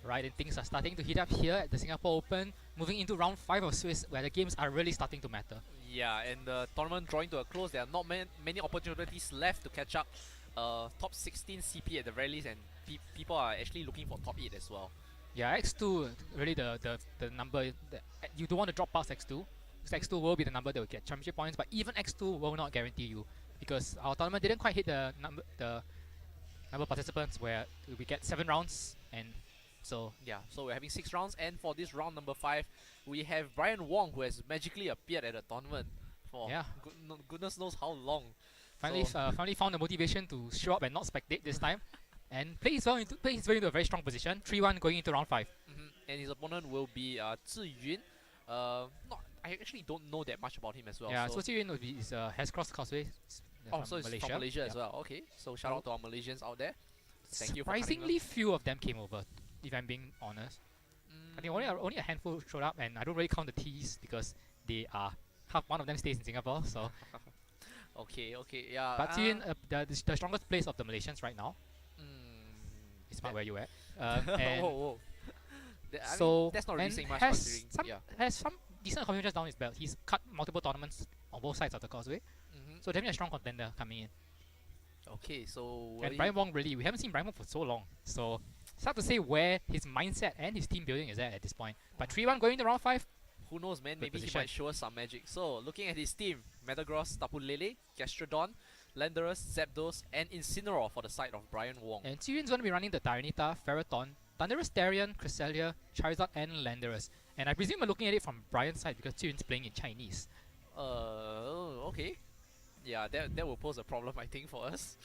Right, and things are starting to heat up here at the Singapore Open, moving into round 5 of Swiss, where the games are really starting to matter. Yeah, and the tournament drawing to a close, there are not many opportunities left to catch up. Top 16 CP at the very least, and people are actually looking for top 8 as well. Yeah, X2 really the number that you don't want to drop past X2. Because X2 will be the number that will get championship points, but even X2 will not guarantee you, because our tournament didn't quite hit the number of participants where we get 7 rounds, and so yeah, so we're having 6 rounds, and for this round number 5, we have Bryan Wong, who has magically appeared at the tournament for goodness knows how long. Finally, finally found the motivation to show up and not spectate this time, and plays well into a very strong position. 3-1 going into round 5. And his opponent will be Qisahn. I actually don't know that much about him as well. Yeah, so Qisahn has crossed causeway. So it's from Malaysia as well. Okay, so shout out to our Malaysians out there. Thank you for surprisingly few of them came over, if I'm being honest. I think only a handful showed up, and I don't really count the T's because they are one of them stays in Singapore. So okay, yeah. But Qisahn, the strongest place of the Malaysians right now. It's not where you at. Whoa. So mean, that's not really saying much has some decent accomplishments down his belt. He's cut multiple tournaments on both sides of the causeway. So definitely a strong contender coming in. Okay, so and Bryan Wong, really, we haven't seen Bryan Wong for so long. So it's hard to say where his mindset and his team building is at this point. But 3-1 going to round 5. Who knows, man? Maybe he might show us some magic. So looking at his team, Metagross, Tapu Lele, Gastrodon, Landorus, Zapdos, and Incineroar for the side of Bryan Wong. And Qisahn's going to be running the Tyranitar, Ferrothorn, Thundurus, Therian, Cresselia, Charizard, and Landorus. And I presume we're looking at it from Bryan's side because Qisahn's playing in Chinese. Okay. Yeah, that will pose a problem, I think, for us.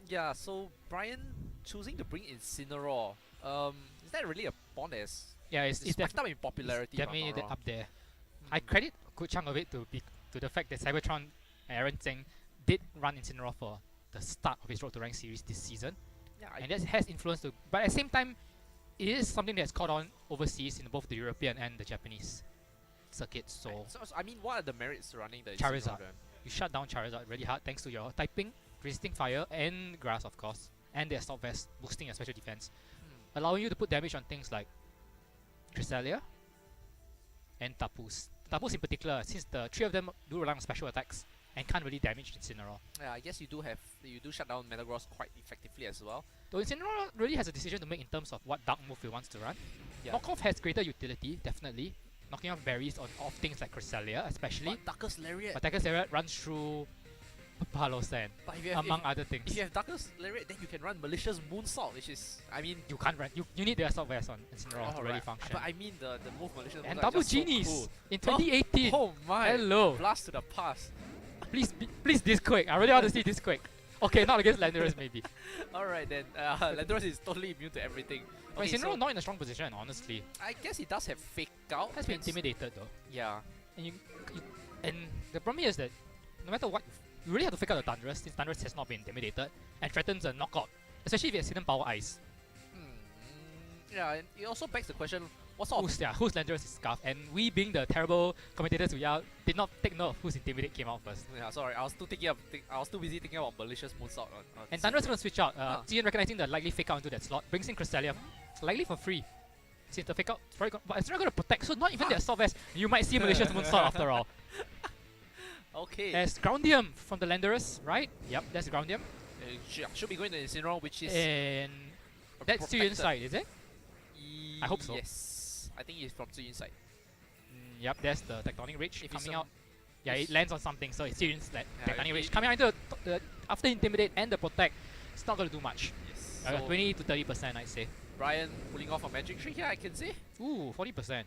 Yeah, so Bryan choosing to bring Incineroar. Is that really a Pond that's it's spiked up in popularity? It's definitely up there. I credit a good chunk of it to the fact that Cybertron Aaron Tseng did run Incineroar for the start of his Road to Rank series this season. Yeah, and that has influence too. But at the same time, it is something that's caught on overseas in both the European and the Japanese circuits. So I mean, what are the merits running the Charizard? You shut down Charizard really hard thanks to your typing, resisting fire, and grass, of course, and their assault vest boosting your special defense, allowing you to put damage on things like Cresselia and Tapus. Tapus in particular, since the 3 of them do rely on special attacks and can't really damage Incineroar. Yeah, I guess you do shut down Metagross quite effectively as well. Though Incineroar really has a decision to make in terms of what dark move he wants to run. Yeah. Knockoff has greater utility, definitely. Knocking off berries off things like Cresselia, especially. But Darkest Lariat. But Darkest Lariat runs through Palo Sand, among other things. If you have Darkest Lariat, then you can run Malicious Moonsault, which is, I mean... You can't run. You need the assault vest on Incineroar to really function. But I mean the move Malicious Moonsault. And double Genies so cool. In 2018. Oh my! Hello. Blast to the past. Please this quick. I really want to see this quick. Okay, not against Landorus maybe. Alright then, Landorus is totally immune to everything. But Incineroar not in a strong position, honestly. I guess he does have Fake Out. Has been intimidated though. Yeah. And the problem is that no matter what, you really have to fake out the Thundurus, since Thundurus has not been intimidated and threatens a knockout, especially if it has hidden Power Ice. Yeah, and it also begs the question, who's Landorus' Scarf? And we, being the terrible commentators we are, did not take note of whose Intimidate came out first. Yeah, sorry, I was too busy thinking about Malicious Moonsault. And Thundurus is going to switch out. Qisahn recognizing the likely fake out into that slot, brings in Cresselia, likely for free. Since the fake out, but it's not going to protect, so not even the assault vest. You might see Malicious Moonsault after all. Okay. There's Groundium from the Landorus, right? Yep, that's Groundium. Should be going to Incineroar, which is... And that's Qisahn's side, is it? I hope so. Yes. I think it's from Qisahn's side. Yep, there's the Tectonic Rage coming out. Yeah, it lands on something, so it's Qisahn's Tectonic Rage. Coming out into after Intimidate and the Protect, it's not going to do much. Yes. 20 to 30%, I'd say. Bryan pulling off a Magic Trick here, I can see. Ooh, 40%.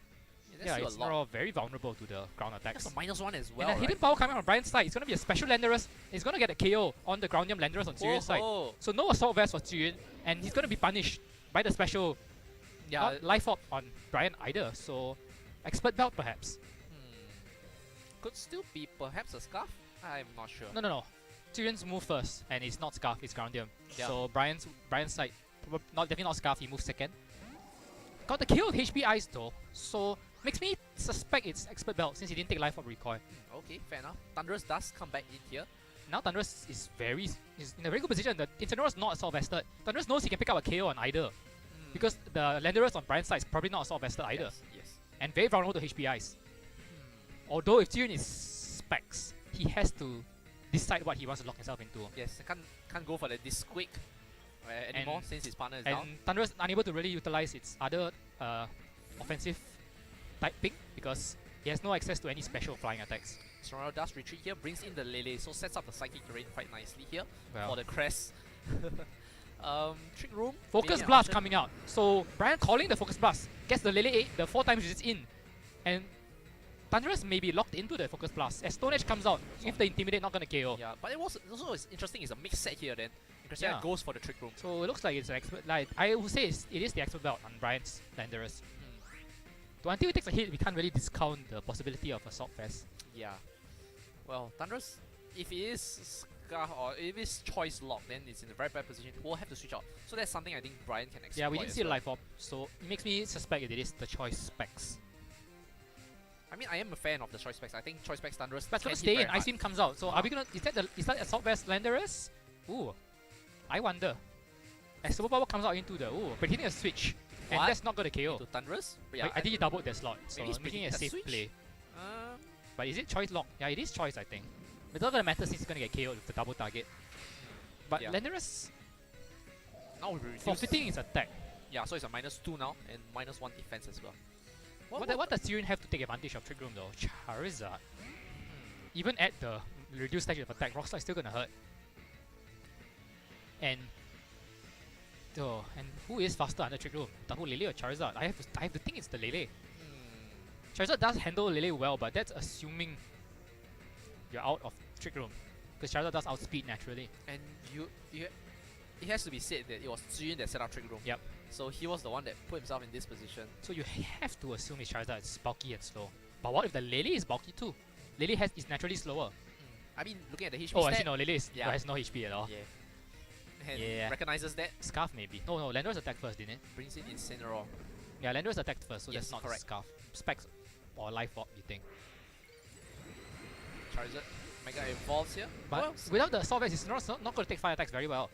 Yeah, it's not very vulnerable to the ground attacks. That's a -1 as well. And the hidden power coming on Bryan's side, it's going to be a special Landorus. He's going to get a KO on the Groundium Landorus on Qisahn's side. So no assault vest for Qisahn, and he's going to be punished by the special Life Orb on Bryan either. So Expert Belt perhaps. Could still be perhaps a Scarf? I'm not sure. No. Qisahn's move first, and it's not Scarf, it's Groundium. Yeah. So Bryan's side, definitely not Scarf, he moves second. Got the kill with HP Ice though, so makes me suspect it's Expert Belt since he didn't take Life Orb Recoil. Okay, fair enough. Thundurus does come back in here. Now Thundurus is in a very good position. The Incineroar is not assault vested. Thundurus knows he can pick up a KO on either. Because the Landerers on Bryan's side is probably not assault vested either. Yes. And very vulnerable to HPIs. Although if Qisahn is specs, he has to decide what he wants to lock himself into. Yes, I can't go for the disquick anymore since his partner is down. And Thunderous unable to really utilize its other offensive type ping because he has no access to any special flying attacks. Sonora does retreat here, brings in the Lele, so sets up the psychic terrain quite nicely here Well, for the crest. Trick room. Focus maybe an Blast option. coming out. So Bryan calling the Focus Blast, gets the Lele 8, the 4 times it's in. And Thunderous may be locked into the Focus Blast. As Stone Edge comes out, if the Intimidate not gonna KO. Yeah, but it was also is interesting. It's a mixed set here then. Because Yeah. goes for the trick room. So it looks like it's an expert. Like I would say it is the expert belt on Bryan's Landerers. So until he takes a hit, we can't really discount the possibility of Assault Fest. Yeah. Well, Thunderous, if it is Scar or if it's choice lock, then it's in a very bad position. We'll have to switch out. So that's something I think Bryan can exploit. Yeah, we didn't as see the well. life orb, so it makes me suspect that it is the choice specs. I mean, I am a fan of the choice specs. I think choice specs Thunderous But it's can gonna hit stay very in. hard. Ice Beam comes out. So are we gonna? Is that Assault Vest Landerers? Ooh, I wonder. As Superpower comes out into the predicting a switch, and What? that's not gonna KO. To Thunderous? But I think he doubled their slot, so maybe he's making predicting it a a safe switch? play. Um, But is it choice lock? Yeah, it is choice, I think. It's not gonna matter since it's gonna get KO'd with the double target. But Yeah. Landerous now we reduce. forfeiting his attack. Yeah, so it's a -2 now and -1 defense as well. What does Qisahn have to take advantage of Trick Room though? Charizard. Even at the reduced stage of attack, Rock Slide is still gonna hurt. And who is faster under Trick Room? Tahu Lele or Charizard? I have to think it's the Lele. Charizard does handle Lele well, but that's assuming you're out of Trick Room. Because Charizard does outspeed naturally. And it has to be said that it was Qisahn that set up Trick Room. Yep. So he was the one that put himself in this position. So you have to assume his Charizard is bulky and slow. But what if the Lele is bulky too? Lele is naturally slower. I mean, looking at the HP Oh, stat, actually no, Lele Yeah. has no HP at all. yeah. And Yeah. recognizes that, Scarf maybe. No, Lander's attacked first, didn't it? brings in Incineroar. Yeah, Lander's attacked first, so Yes, that's not correct. Scarf. Specs or Life Orb, you think. Charizard, Mega evolves here. But Well, without the Assault Vest, he's not going to take fire attacks very well.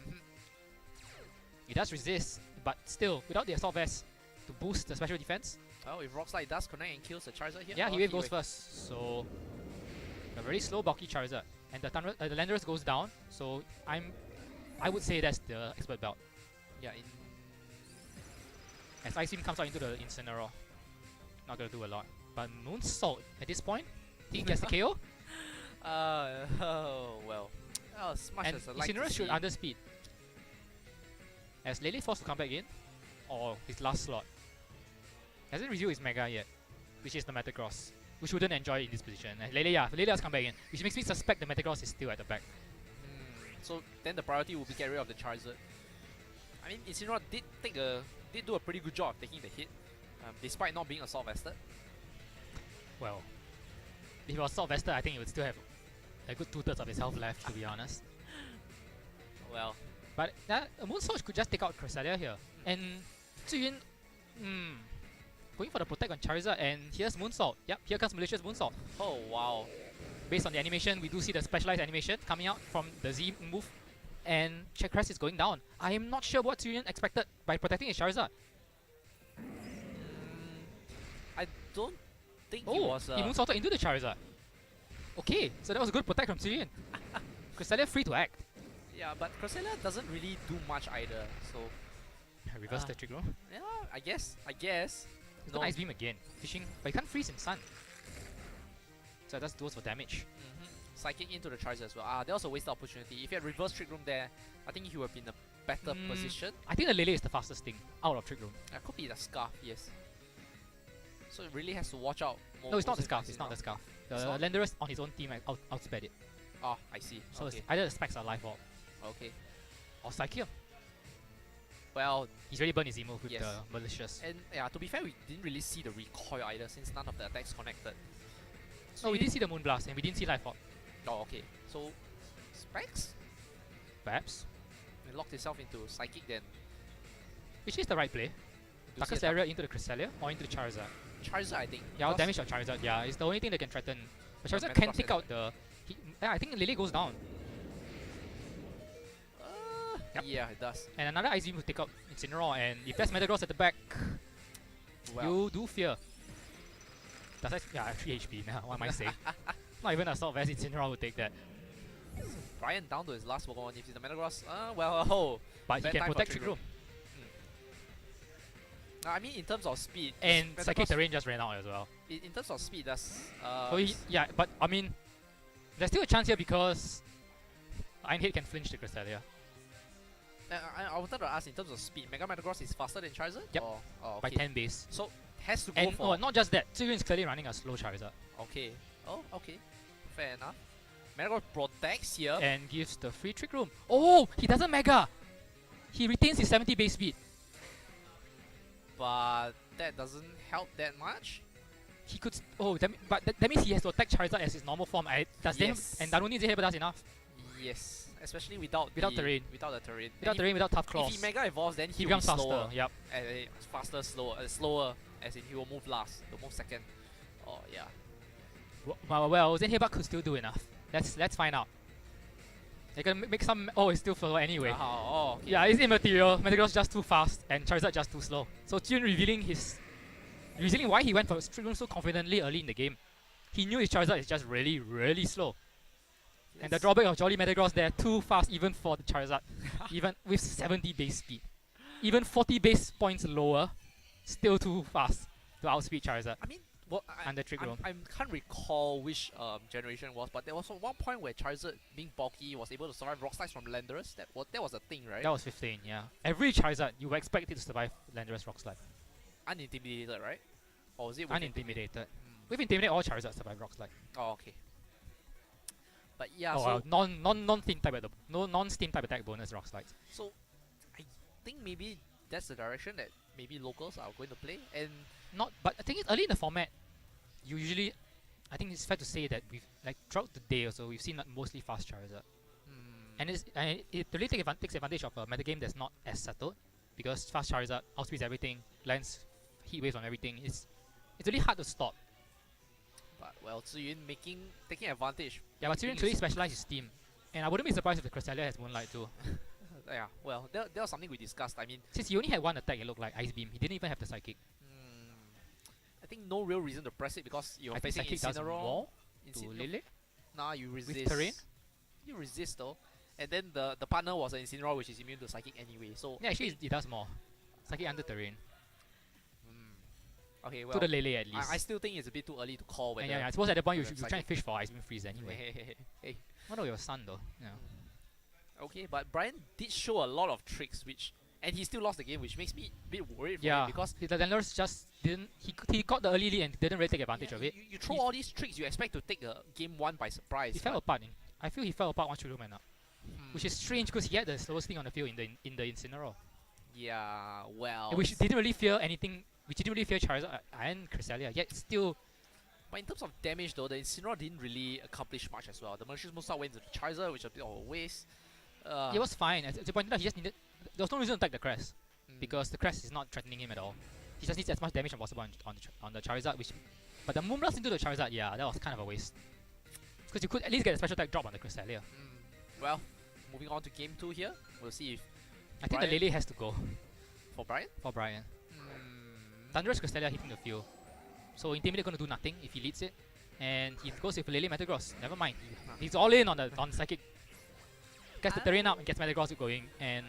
mhm. He does resist, but still, without the Assault Vest to boost the special defense, Oh, if Rock Slide does connect and kills the Charizard here. yeah, oh, he wave goes first. So a very slow bulky Charizard, and the Landorus goes down. So I would say that's the expert belt. Yeah, As Ice Beam comes out into the Incineroar, not gonna do a lot. But Moonsault at this point, think he gets the KO, oh well. Oh, as much and as I like to Incineroar should see. underspeed. As Lele forced to come back in, or his last slot. Hasn't revealed his Mega yet, which is the Metagross, which wouldn't enjoy in this position. And Lele has come back in, which makes me suspect the Metagross is still at the back. So then the priority will be get rid of the Charizard. I mean, Incineroar did do a pretty good job of taking the hit, despite not being assault vested. Well, if it was Assault Vested, I think he would still have a good 2/3 of his health left, to be honest. Well, But a Moonsault could just take out Cresselia here. And Qisahn, going for the Protect on Charizard, and here's Moonsault. Yep, here comes Malicious Moonsault. oh wow. Based on the animation, we do see the specialized animation coming out from the Z move, and Crest is going down. I am not sure what Qisahn expected by protecting his Charizard. I don't think he Oh, was. he Moonsaulted into the Charizard. Okay, so that was a good protect from Qisahn. Cresselia free to act. Yeah, but Cresselia doesn't really do much either. So Reverse the Trick Room. yeah, I guess. He's got Ice Beam again. Fishing, but he can't freeze in Sun. So that's those for damage. Psychic into the Charizard as well. That was a wasted opportunity. If he had reverse Trick Room there, I think he would have been in a better position. I think the Lele is the fastest thing out of Trick Room. Could be the Scarf, yes. So it really has to watch out. More No, it's not the versus Scarf. It's not the Scarf. The It's not? Landorus on his own team outsped it. Oh, I see. So Okay. it's either the Specs or Life Orb Okay. or Psyche. Well, He's already burned his move with Yes. the Malicious. and yeah, to be fair, we didn't really see the recoil either since none of the attacks connected. No, we didn't see the Moonblast and we didn't see Life Orb. Oh, okay. So, Specs? Perhaps. He locked himself into Psychic then. Which is the right play. To Darkest see a Area into the Cresselia or into the Charizard. Charizard, I think. Yeah, I'll because- damage your Charizard. Yeah, it's the only thing that can threaten. But Yeah, Charizard Metagross can take is out the... Yeah, I think Lele goes down. Uh, Yep. Yeah, it does. And another Ice Beam will take out Incineroar, and if there's Metagross at the back, Well, you do fear. Does that? Yeah, 3 HP now. What am I saying? Not even Assault Vest, Incineroar will take that. Bryan down to his last Pokemon. If he's the Metagross, well, oh. But he Bad can time for protect Trick Trick Room. I mean, in terms of speed, And Psychic Metagross, Terrain just ran out as well. in terms of speed, that's Yeah, but I mean, there's still a chance here because Iron Head can flinch the Cresselia I wanted to ask in terms of speed, Mega Metagross is faster than Charizard? Yep. Or, oh, by okay. 10 base. So has to go And for. not just that, Zuyun is clearly running a slow Charizard Okay. Oh, okay. Fair enough. Metagross protects here. and gives the free Trick Room. Oh, he doesn't Mega. He retains his 70 base speed. But that doesn't help that much. He could. That means he has to attack Charizard as his normal form. Yes. And Danoni Zeheba does enough. Yes. Especially without terrain. Without the terrain. Without terrain, without tough claws. If he Mega Evolves, then he will be becomes faster. slower. Yep. Faster, slower. As in he will move last. He'll move second. Oh yeah. Well, Zeheba could still do enough. Let's find out. They're gonna make some. Oh, it's still slower anyway. Oh, okay. Yeah, it's immaterial. Metagross just too fast and Charizard just too slow. So Jun revealing why he went for Trick Room so confidently early in the game. He knew his Charizard is just really, really slow. And the drawback of Jolly Metagross, they're too fast even for the Charizard. Even with 70 base speed. Even 40 base points lower, still too fast to outspeed Charizard. I mean, well, Under Trick Room. I can't recall which generation it was, but there was one point where Charizard, being bulky, was able to survive Rock Slides from Landorus. That was a thing, right? That was 15, yeah. Every Charizard, you would expect it to survive Landorus Rock Slide. Unintimidated, right? Or was it with Unintimidated. With Intimidate, all Charizard survive Rock Slide. Oh, okay. But yeah, non-steam type non-steam type attack bonus Rock Slides. So I think maybe that's the direction that maybe locals are going to play. And But I think it's early in the format. I think it's fair to say that throughout the day also we've seen mostly fast Charizard. And it really takes advantage of a metagame that's not as settled, because fast Charizard outspeeds everything, lands heat waves on everything. It's really hard to stop. But well, Ziyun taking advantage. Yeah, but Zuyun really specialized his team, and I wouldn't be surprised if the Cresselia has Moonlight too. Yeah, well, that was something we discussed. I mean, Since he only had one attack, it looked like Ice Beam. He didn't even have the Psychic. I think no real reason to press it because you're I think facing Psychic does Incineroar. more to Lele. Nah, you resist. With terrain? You resist though. And then the partner was an Incineroar, which is immune to Psychic anyway. So Yeah, actually it does more. Psychic under terrain. okay, well, To the Lele at least. I still think it's a bit too early to call whether. Yeah, I suppose at that point you whether should try and Psychic- fish for Ice Beam Freeze anyway. Hey. What about your son though? Yeah. Okay, but Bryan did show a lot of tricks, and he still lost the game, which makes me a bit worried for him Yeah, because the Landorus just didn't. He got the early lead and didn't really take advantage of it. You throw all these tricks, you expect to take game one by surprise. He fell but- apart. I feel he fell apart once Trick Room went up, which is strange because he had the slowest thing on the field in the Incineroar. Yeah, well. Which didn't really fear anything. Which didn't really fear Charizard and Cresselia. Yet still, But in terms of damage though, the Incineroar didn't really accomplish much as well. The Malicious Moonstart went to the Charizard, which was a bit of a waste. it was fine. As you pointed out, he just needed. There was no reason to attack the Crest because the Crest is not threatening him at all. He just needs as much damage as possible on the Charizard. But the Moonblast into the Charizard, yeah, that was kind of a waste. Because you could at least get a special attack drop on the Cresselia. Well, moving on to game 2 here. We'll see if I think the Bryan- Lele has to go for Bryan. for Bryan. Thunderous Cresselia hitting the field. So Intimidate gonna do nothing if he leads it. And he goes with Lele Metagross. Never mind. He's all in on Psychic. Gets the terrain up and gets Metagross going. And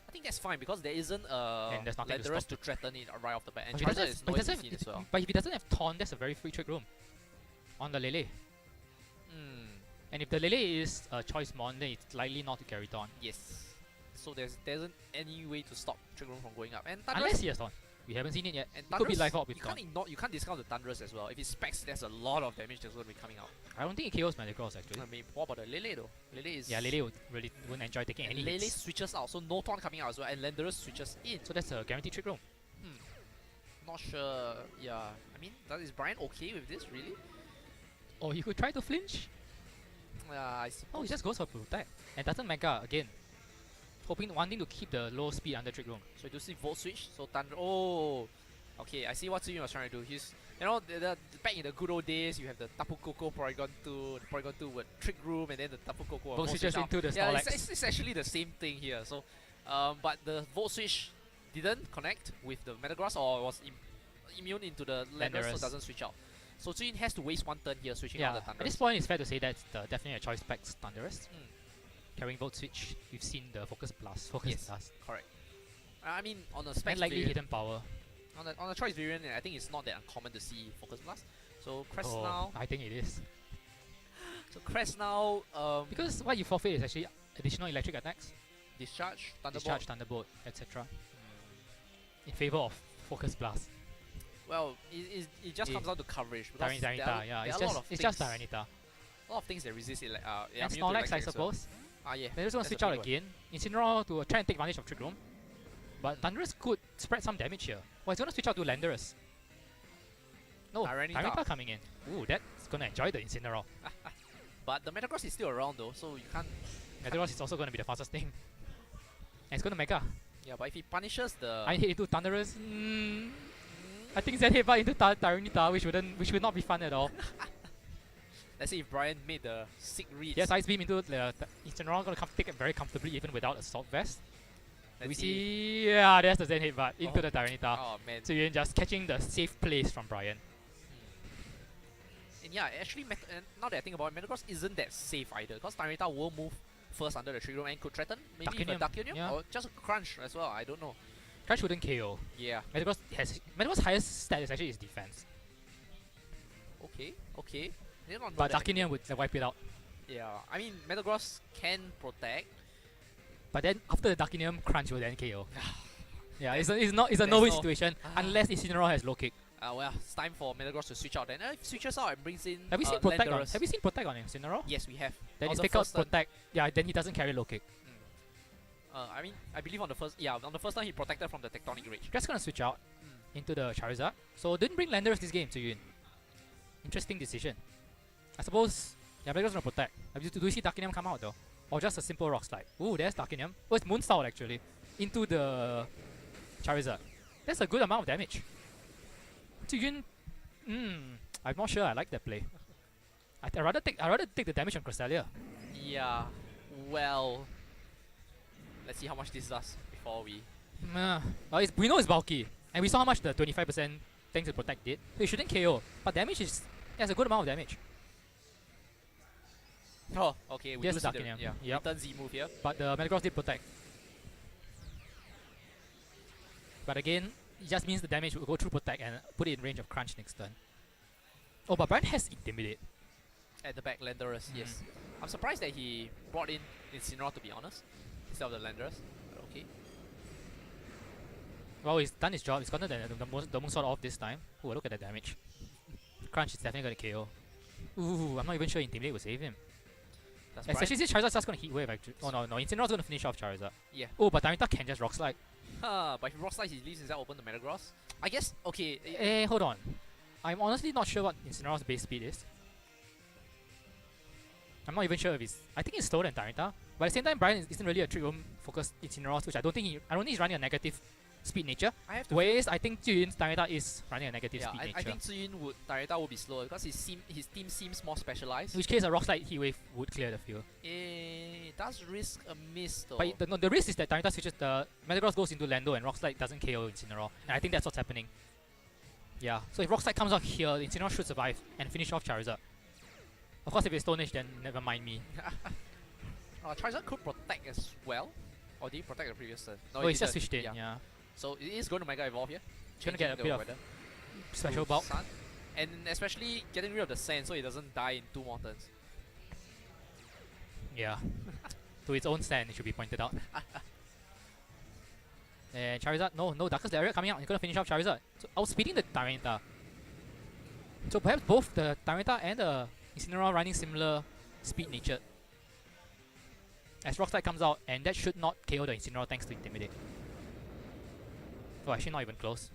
I think that's fine because there isn't And there's nothing to Landorus stop. to threaten it right off the bat. And but if he Charizard is doesn't- but no he doesn't scene have- as well. but if he doesn't have Taunt, that's a very free Trick Room on the Lele. And if the Lele is a choice mon, then it's likely not to carry Taunt. Yes. So there isn't any way to stop Trick Room from going up. And Unless Thunderous, he has Taunt. We haven't seen it yet. and It could be Thunderous, Life Orb with you Taunt. can't discount the Thunderous as well. If it specs, there's a lot of damage that's going to be coming out. I don't think it KOs Metagross actually. I mean, what about the Lele though? Lele is Yeah, Lele wouldn't enjoy taking any Lele hits. switches out, so no taunt coming out as well, and Landorus switches in. So that's a guaranteed Trick Room. Not sure. Yeah, I mean, is Bryan okay with this really? Or he could try to flinch. I Oh, suppose. he just goes for Protect. And doesn't Mega again. Wanting to keep the low speed under Trick Room. So you do see Volt Switch, so Thunder. Oh, okay. I see what Ziyun was trying to do. He's You know, back in the good old days, you have the Tapu Koko Porygon 2, the Porygon 2 with Trick Room, and then the Tapu Koko Both Volt switches Switch out. into the Yeah, Snorlax. it's actually the same thing here. So, but the Volt Switch didn't connect with the Metagross or was immune into the Landorus, so doesn't switch out. So Qisahn has to waste one turn here switching out the Thundurus. At this point, it's fair to say that's definitely a choice back Thundurus. Carrying Volt Switch, we've seen the Focus Blast. Blast. Correct. I mean, on a spec And likely variant, hidden power. on a choice variant, I think it's not that uncommon to see Focus Blast. So Crest now. I think it is. So Crest now. Because what you forfeit is actually additional electric attacks, Discharge, Thunderbolt, etc. In favor of Focus Blast. Well, it just comes down to coverage. Because Tyranitar, yeah, it's just Tyranitar. A lot of things that resist it, And Snorlax, I suppose. Yeah. They're just going to switch out again. Incineroar to try and take advantage of Trick Room. But Thundurus could spread some damage here. Well, it's going to switch out to Landorus. No, Tyranitar coming in. Ooh, that's going to enjoy the Incineroar. But the Metagross is still around though, so you can't... Metagross is also going to be the fastest thing. And it's going to Mega. Yeah, but if he punishes the... I hit into Thundurus. I think Zen headbutt into Tyranitar, which would not be fun at all. Let's see if Bryan made the sick reads. Yes, Ice Beam into the Incineroar, going to take it very comfortably even without Assault Vest. We see, yeah, there's the Zen Headbutt into the Tyranitar. Oh man. So you're just catching the safe place from Bryan. And yeah, actually, now that I think about it, Metagross isn't that safe either, because Tyranitar will move first under the Trick Room and could threaten maybe even Duckhunium, or just a Crunch as well, I don't know. Crunch wouldn't KO. Yeah. Metagross' highest stat is actually his defense. Okay. But Duckhunium would wipe it out. Yeah, I mean, Metagross can protect. But then after the Duckhunium, Crunch will then KO. Yeah, it's a no-win situation unless Incineroar has low kick. Well, it's time for Metagross to switch out. Then if switches out and brings in Have we seen Protect on? Have we seen Protect on Incineroar? Yes, we have. Then you take out Protect. Yeah, then he doesn't carry low kick. I mean, I believe on the first time he protected from the Tectonic Rage. Just gonna switch out into the Charizard. So didn't bring Landorus this game to Yun. Interesting decision. I suppose. Yeah, Metagross gonna Protect. Do we see Duckhunium come out though? Or just a simple Rock Slide? Ooh, there's Duckhunium. Oh, it's Moonsault actually. Into the Charizard. That's a good amount of damage. Yun, I'm not sure I like that play. I'd rather take the damage on Cresselia. Yeah, well, let's see how much this does before we... we know it's bulky, and we saw how much the 25% thanks to Protect did, so it shouldn't KO, but damage is... There's a good amount of damage. Oh, okay, we do see the Yep. Z move here. But the Metagross did Protect. But again, it just means the damage will go through Protect and put it in range of Crunch next turn. Oh, but Bryan has Intimidate. At the back, Landorus, yes. I'm surprised that he brought in Incineroar, to be honest, instead of the Landorus. But okay. Well, he's done his job. He's gotten the Moonsault off this time. Ooh, look at the damage. Crunch is definitely going to KO. Ooh, I'm not even sure Intimidate will save him. Especially since Charizard's just going to Heat Wave actually. Oh no, Incineroar's going to finish off Charizard. Yeah. Oh, but Tyranitar can just Rock Slide. But if he Rock Slides, he leaves himself open to Metagross. I guess, okay. Hold on. I'm honestly not sure what Incineroar's base speed is. I'm not even sure if it's... I think it's slower than Tyranitar. But at the same time, Bryan isn't really a Trick Room focused Incineroar, which I don't think he's running a negative speed nature. Whereas I think Yun's Tyranitar is running a negative speed nature. I think Tyranitar would be slower because his team seems more specialized. In which case a Rock Slide Heat Wave would clear the field. It does risk a miss though. But the risk is that Tyranitar switches the Metagross goes into Lando and Rock Slide doesn't KO Incineroar. And I think that's what's happening. Yeah, so if Rock Slide comes out here, Incineroar should survive and finish off Charizard. Of course if it's Stone Age then never mind me. Charizard could Protect as well. Or did he Protect the previous turn? No, he's just switched in, yeah. So it is going to Mega Evolve here. It's going to get a bit of special bulk. And especially getting rid of the sand so it doesn't die in 2 more turns. Yeah. To its own stand, it should be pointed out. And Charizard, no Darkest Lariat coming out. He's going to finish off Charizard. So outspeeding the Tyranitar. So perhaps both the Tyranitar and the Incineroar running similar speed natured. As Rock Slide comes out, and that should not KO the Incineroar thanks to Intimidate. Oh, actually not even close.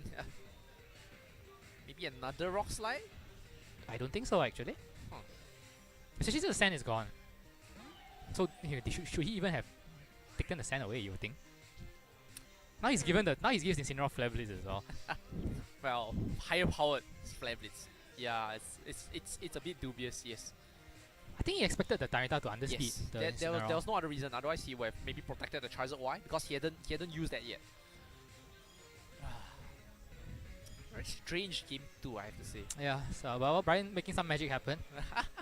Maybe another Rock Slide? I don't think so actually. Especially since the sand is gone. So should he even have taken the sand away, you would think? Now he's given Incineroar Flare Blitz as well. Well, higher powered Flare Blitz. Yeah, it's a bit dubious, yes. I think he expected the Tyranitar to underspeed Yes, the there was no other reason. Otherwise, he would have maybe protected the Charizard Y because he hadn't used that yet. Very strange game 2, I have to say. Yeah, so well, Bryan making some magic happen.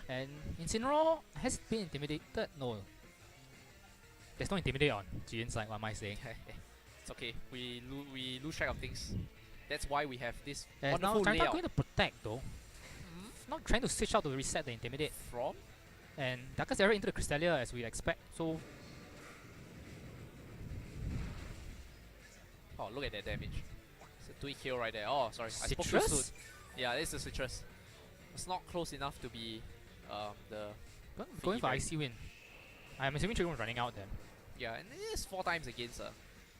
And Incineroar has been intimidated. No. There's no intimidate on Jian's side, what am I saying? It's okay. We lose track of things. That's why we have this And now wonderful Tyranitar layout. going to protect though. Not trying to switch out to reset the intimidate. From? And Darkest Arrow into the Cresselia as we expect. So Oh, look at that damage. It's a 2 kill right there. Oh, sorry. I spoke too Citrus? soon. Yeah, it's a Citrus. It's not close enough to be the... going for very- Icy Wind. I'm assuming Trigon was running out then. Yeah, and it is 4 times against her.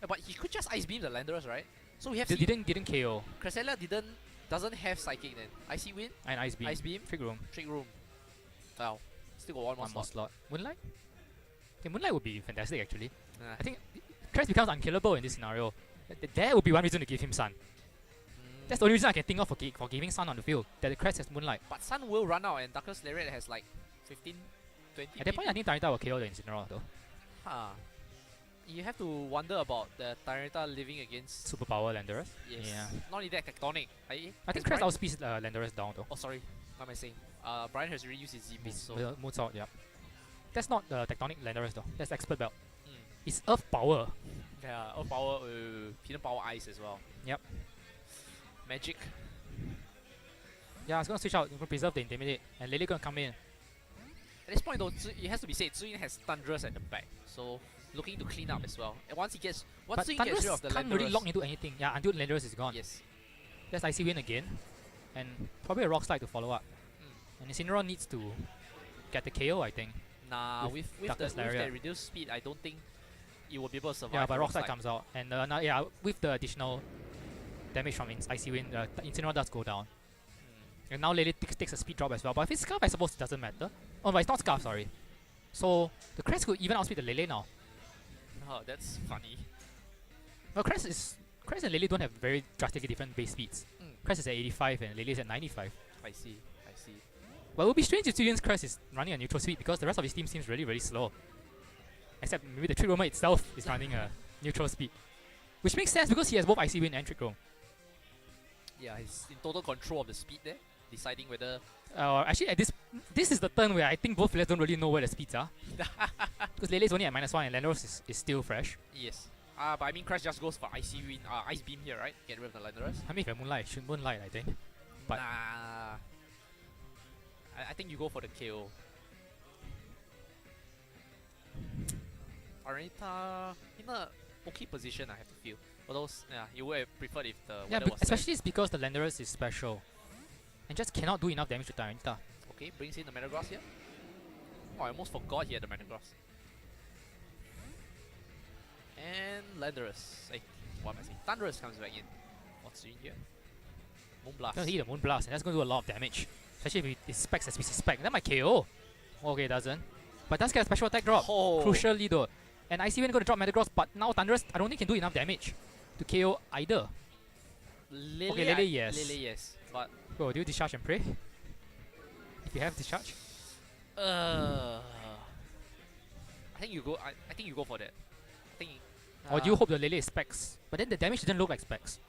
Yeah, but he could just Ice Beam the Landorus, right? So we have They didn't KO Cresselia doesn't have Psychic then. Icy Wind, and Ice Beam. Ice Beam, Trick Room. Trick Room. Wow. Still got one more One more slot. slot. Moonlight? Okay, Moonlight would be fantastic actually. Nah. I think Crest becomes unkillable in this scenario. There would be one reason to give him Sun. That's the only reason I can think of for giving Sun on the field. That the Crest has Moonlight. But Sun will run out and Darkest Lariat has like 15, 20 At that point, I think Tyranitar will KO the Incineroar though. Huh. You have to wonder about the Tyranitar living against... Superpower Landorus. Yes. Yeah. Not only that, Tectonic. I think Crest outspeeds Landorus down though. Oh, sorry. What am I saying? Bryan has already used his Z Beast, so... Moonsault, yeah. That's not the Tectonic Landorus though. That's Expert Belt. Mm. It's Earth Power. Yeah, Earth Power, Hidden Power Ice as well. Yep. Magic. Yeah, I was gonna switch out. Gonna preserve the Intimidate, and Lily gonna come in. At this point though, it has to be said, Zuyun has Thunderous at the back, so looking to clean up as well. And once But Zuyun gets rid of the can't Landorus... really lock into anything. Yeah, until Landorus is gone. Yes. That's Icy Wind again, and probably a Rock Slide to follow up. And Incineroar needs to get the KO, I think. Nah, With with Darkest the Lariat. reduced speed, I don't think it will be able to survive. Yeah, but the Rock Slide comes out, and yeah, with the additional damage from Icy Wind, Incineroar does go down. And now Lily takes a speed drop as well. But if it's Scarf, I suppose it doesn't matter. Oh, but it's not Scarf, sorry. So the Crest could even outspeed the Lele now. Oh, that's funny. Well, Crest and Lele don't have very drastically different base speeds. Crest is at 85 and Lele is at 95. I see. Well, it would be strange if Zuyun's Crest is running a neutral speed because the rest of his team seems really, really slow. Except maybe the Trick Roamer itself is running a neutral speed. Which makes sense because he has both Icy Wind and Trick Roam. Yeah, he's in total control of the speed there, deciding whether... Actually, at this is the turn where I think both players don't really know where the speeds are. Because Lele is only at -1 and Landorus is still fresh. Yes. But I mean, Crash just goes for Icy Wind, Ice Beam here, right? Get rid of the Landorus. I mean, if Moonlight, should Moonlight, I think. But Nah. I think you go for the KO. Tyranitar in a okay position, I have to feel. Although, yeah, you would have preferred if the yeah, weather was especially it's because the Landorus is special. And just cannot do enough damage to Tyranitar. set. Okay, brings in the Metagross here. Oh, I almost forgot he had the Metagross. And Landorus. Hey, what am I saying? Thunderous comes back in. What's in here? Moonblast. Gonna hit the Moonblast, and that's gonna do a lot of damage. Especially if it specs as we suspect. That might KO. Okay, it doesn't. But does get a special attack drop. Oh. Crucially though. And Icy Wind gonna drop Metagross, but now Thunderous, I don't think can do enough damage to KO either. Lily, Okay, Lily, yes. Lily, yes. But Bro, do you discharge and pray? If you have discharge? I think you go. I think you go for that. I think. Or do you hope the Lele is specs? But then the damage didn't look like specs.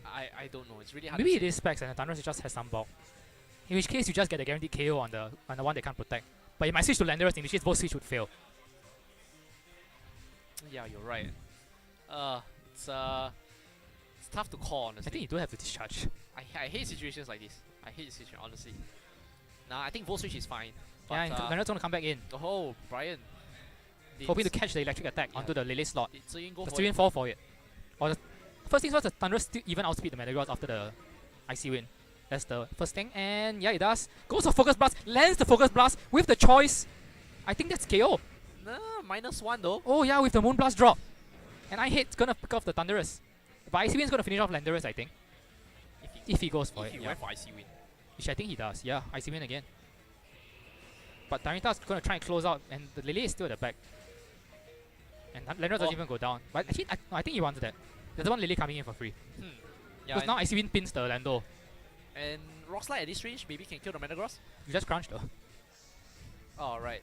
I don't know. It's really hard. Maybe to it is specs and the Thunderous just has some bulk. In which case you just get a guaranteed KO on the one they can't protect. But it might switch to Landorus, in which case both switch would fail. Yeah, you're right. It's tough to call, honestly. I think you do have to discharge. I hate situations like this. I hate this situation, honestly. Nah, I think Volt Switch is fine. But, Yeah, and Landorus gonna come back in, oh, Bryan. hoping to catch the electric attack onto the Lele slot. Did Zuyun go Does for it? Zuyun fall for it? Or the first things first, the Thunderous still even outspeed the Metagross after the Icy Wind. That's the first thing, and yeah, it does. Goes for Focus Blast, lands the Focus Blast with the choice. I think that's KO. Nah, -1 though. Oh yeah, with the Moonblast drop. And I hate gonna pick off the Thunderous. But Icy Wind's gonna finish off Landorus, I think. If he goes for If it, he yeah. went for Icy Wind. Which I think he does, yeah. Icy Wind again. But Tyranitar's gonna try and close out, and the Lele is still at the back. And Lando doesn't even go down. But actually, I think he wants that. There's one Lily coming in for free. Yeah, Because now Icy Wind pins the Lando. and Rock Slide at this range maybe can kill the Metagross. You just crunch though. Oh, right.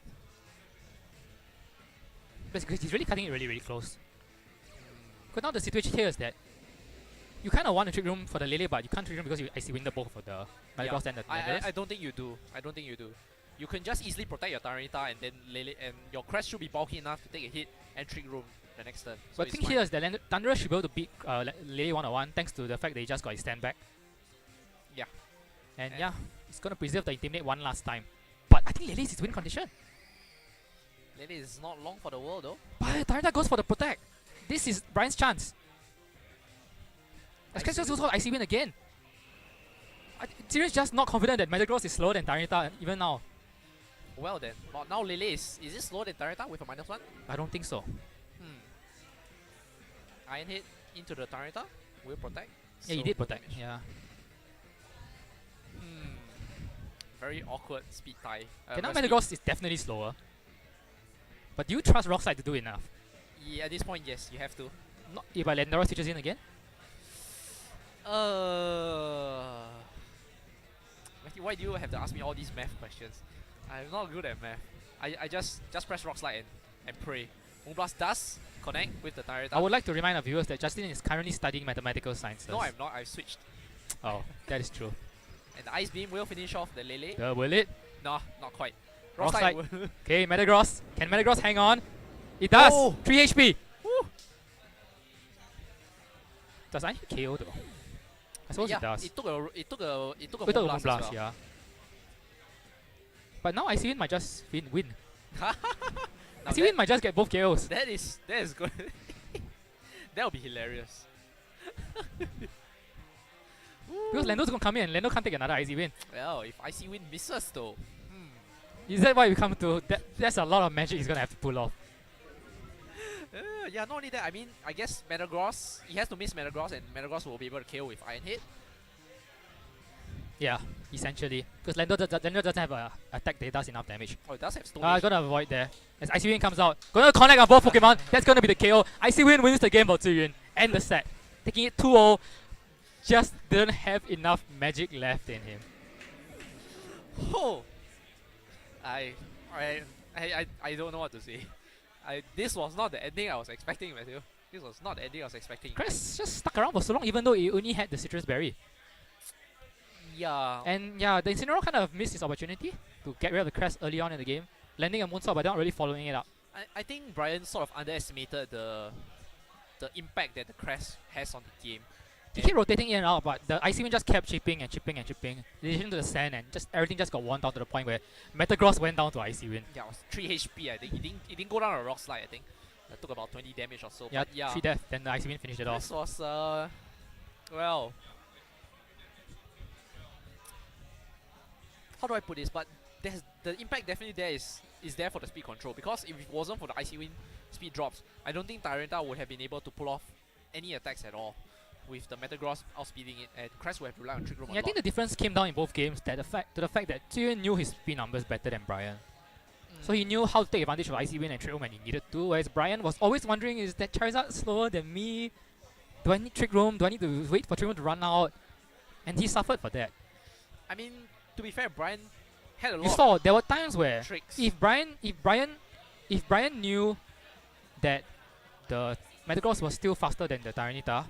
Because he's really cutting it really, really close. Because now the situation here is that you kind of want to trick room for the Lele, but you can't trick room because you Icy Wind the both for the Metagross and the Metagross. I don't think you do. I don't think you do. You can just easily protect your Tyranitar and then Lele, and your Crest should be bulky enough to take a hit and trick room the next turn. So But the thing here is that Thunderous should be able to beat Lele 101 thanks to the fact that he just got his stand back. Yeah. And yeah, it's going to preserve the Intimidate one last time. But I think Lele is his win condition. Lele is not long for the world though. But Tyranitar goes for the protect. This is Bryan's chance. Let's just go for Icy Wind again. Serious just not confident that Metagross is slower than Tyranitar even now. Well then, well, now Lele is it slower than Tyranitar with a -1? I don't think so. Iron Hit into the Tyranitar will protect. Yeah, he so did no protect. damage. Yeah. Very awkward speed tie. Okay, now speed- Metagross is definitely slower. But do you trust Rock Slide to do enough? Yeah, at this point, yes, you have to. Not if Landora switches in again? Matthew, why do you have to ask me all these math questions? I'm not good at math. I just press Rock Slide and pray. Moonblast does connect with the Tyranitar. I would like to remind our viewers that Justin is currently studying mathematical sciences. No, I'm not. I've switched. Oh, that is true. And the Ice Beam will finish off the Lele. Will it? No, not quite. Rock Slide Slide. will- Okay, Metagross. Can Metagross hang on? It does! Oh. 3 HP! Woo. Does I KO though? I suppose yeah, it does. it took a Without Moonblast as Moonblast, well. yeah. But now Icy Wind might just win. Now Icy Wind might just get both KOs. that is good. That would be hilarious. Because Lando's gonna come in and Lando can't take another Icy Wind. Well, if Icy Wind misses though. Is that why we come to that? That's a lot of magic he's gonna have to pull off. Yeah, not only that, I mean, I guess Metagross, he has to miss Metagross and Metagross will be able to KO with Iron Hit. Yeah, essentially. Because Lando doesn't have a attack that does enough damage. Oh, it does have Stone I'm Age. gonna avoid there. As Icy Wind comes out, gonna connect on both Pokemon. That's gonna be the KO. Icy Wind wins the game for Ziyun. End the set. Taking it 2-0. Just didn't have enough magic left in him. Oh! I don't know what to say. This was not the ending I was expecting, Matthew. This was not the ending I was expecting. Crest just stuck around for so long even though he only had the Citrus Berry. Yeah. And yeah, the Incineroar kind of missed his opportunity to get rid of the Crest early on in the game. Landing a Moonsault but not really following it up. I think Bryan sort of underestimated the impact that the Crest has on the game. He kept rotating in and out, but the Icy Wind just kept chipping and chipping and chipping. In addition to the sand, and just everything just got worn down to the point where Metagross went down to Icy Wind. Yeah, it was 3 HP I think. It didn't go down a Rock Slide I think. It took about 20 damage or so. Yeah, but yeah. 3 death, then the Icy Wind finished it off. This was well, how do I put this? But the impact definitely there is there for the speed control, because if it wasn't for the Icy Wind speed drops, I don't think Tyranitar would have been able to pull off any attacks at all with the Metagross outspeeding it, and Crest would have relied on Trick Room a Yeah, I think the lot. difference came down in both games to the fact that Ziyun knew his speed numbers better than Bryan. So he knew how to take advantage of Icy Wind and Trick Room when he needed to, whereas Bryan was always wondering, is that Charizard slower than me? Do I need Trick Room? Do I need to wait for Trick Room to run out? And he suffered for that. I mean, to be fair, Bryan had a You lot saw there were times where of tricks. if Bryan knew that the Metagross was still faster than the Tyranitar,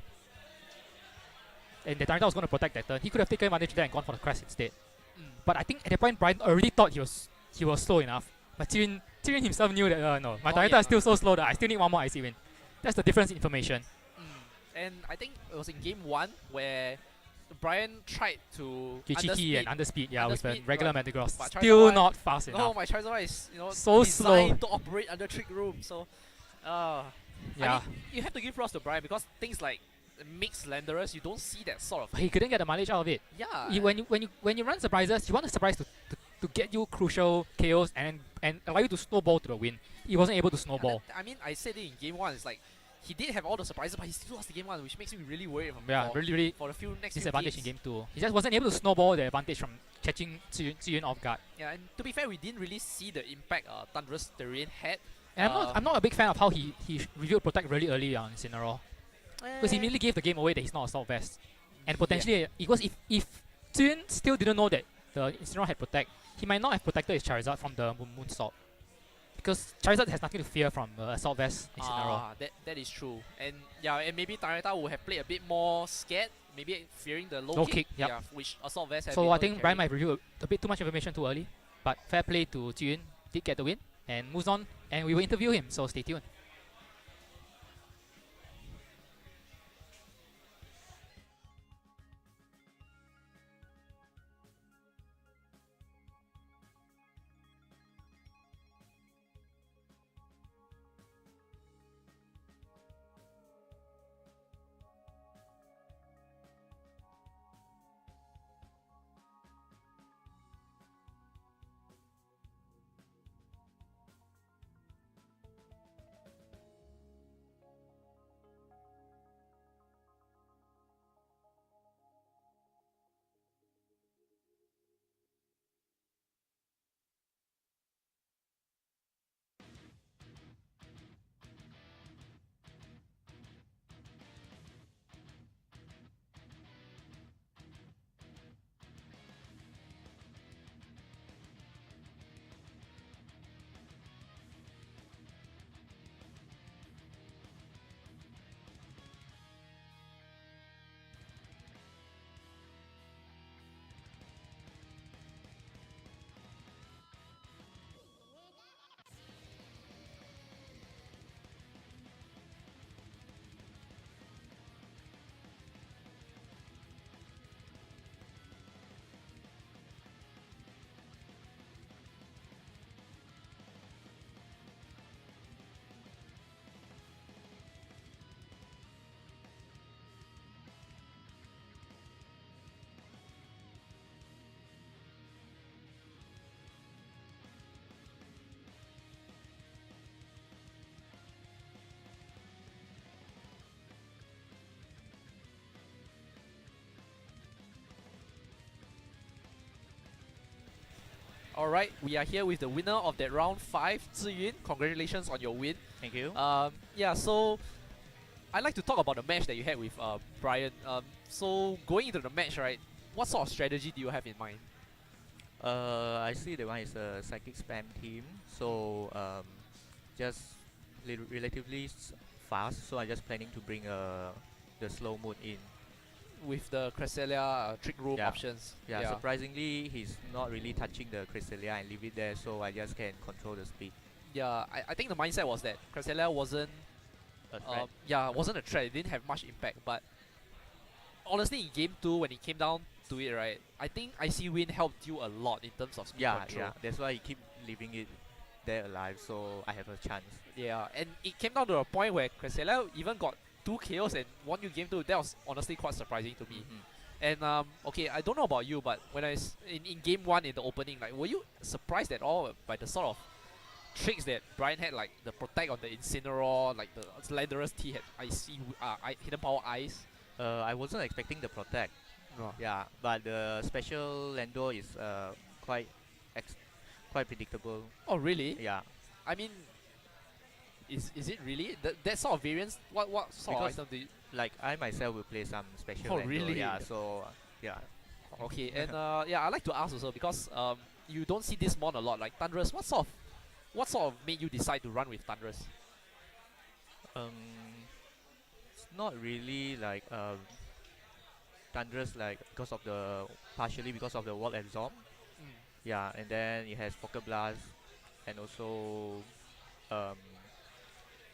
and the Tyranitar was going to protect that turn, he could have taken advantage of that and gone for the Crest instead. But I think at that point Bryan already thought he was slow enough. But Ziyun himself knew that no, my Tyranitar is still so slow that I still need one more Icy Wind. That's the difference in information. And I think it was in game 1 where Bryan tried to Cheeky underspeed. and underspeed, yeah, with the Underspeed, regular but Metagross. Charizard Still Y- not fast No, enough. my Charizard is So designed slow. to operate under Trick Room. So, Yeah. I mean, you have to give props to Bryan, because things like mixed Landorus, you don't see that sort of. But he couldn't get the mileage out of it. Yeah. When you run surprises, you want a surprise to get you crucial KOs and allow you to snowball to the win. He wasn't able to snowball. I mean, I said it in game 1. It's like he did have all the surprises, but he still lost the game 1, which makes me really worried Yeah, for, really for the next few disadvantage in games. game 2. He just wasn't able to snowball the advantage from catching Ziyun off guard. Yeah, and to be fair, we didn't really see the impact Thunderous Terrain had And I'm not a big fan of how he revealed Protect really early on Incineroar. Because he immediately gave the game away that he's not Assault Vest. And potentially, because if Ziyun still didn't know that the Incineroar had Protect, he might not have protected his Charizard from the Moonsault. Because Charizard has nothing to fear from Assault Vest Incineroar. That is true. And yeah, and maybe Tareta would have played a bit more scared, maybe fearing the low kick. Yep. Yeah, which Assault Vest had. So I think Bryan might review a bit too much information too early. But fair play to Ziyun, did get the win and moves on, and we will interview him, so stay tuned. Alright, we are here with the winner of that round 5, Ziyun. Congratulations on your win. Thank you. Yeah, so I'd like to talk about the match that you had with Bryan. So going into the match, right, what sort of strategy do you have in mind? I see that one is a psychic spam team, so just relatively fast. So I'm just planning to bring the slow mode in. With the Cresselia trick room options. Yeah, surprisingly, he's not really touching the Cresselia and leave it there, so I just can control the speed. Yeah, I think the mindset was that Cresselia wasn't a threat. Wasn't a threat. It didn't have much impact, but honestly, in game 2, when it came down to it, right, I think Icy Wind helped you a lot in terms of speed control. Yeah, that's why you keep leaving it there alive, so I have a chance. Yeah, and it came down to a point where Cresselia even got 2 KOs and won you game 2. That was honestly quite surprising to me. And okay, I don't know about you, but when I in game 1 in the opening, like, were you surprised at all by the sort of tricks that Bryan had, like the protect on the Incineroar, like the Slenderous T had hidden power ice? I wasn't expecting the protect. No. Yeah, but the special Lando is quite predictable. Oh really? Yeah. I mean, is it really that sort of variance? What sort of item do you? Like I myself will play some special. Oh Lando, really? Yeah. So yeah. Okay, and yeah, I like to ask also because you don't see this mon a lot. Like Thunderous, what sort of made you decide to run with Thunderous? It's not really like Thunderous, like partially because of the wall absorb. Yeah, and then it has Pocket Blast, and also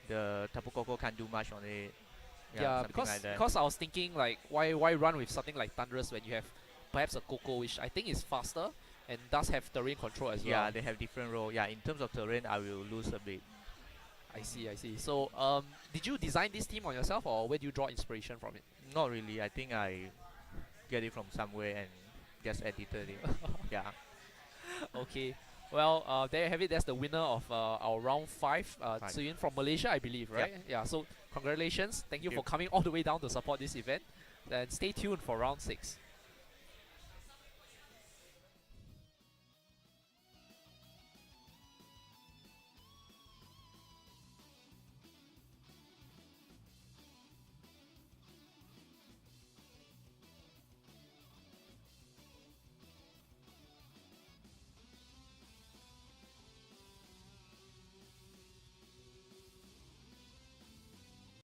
the Tapu Koko can't do much on it. Yeah, because I was thinking like why run with something like Thunderous when you have perhaps a Coco, which I think is faster and does have terrain control as well. Yeah, they have different role. Yeah, in terms of terrain, I will lose a bit. I see. So did you design this team on yourself, or where do you draw inspiration from it? Not really. I think I get it from somewhere and just edited it. Yeah. Okay. Well, there you have it. That's the winner of our round 5. Ziyun from Malaysia, I believe, right? Yep. Yeah. So congratulations. Thank you for coming all the way down to support this event. And stay tuned for round 6.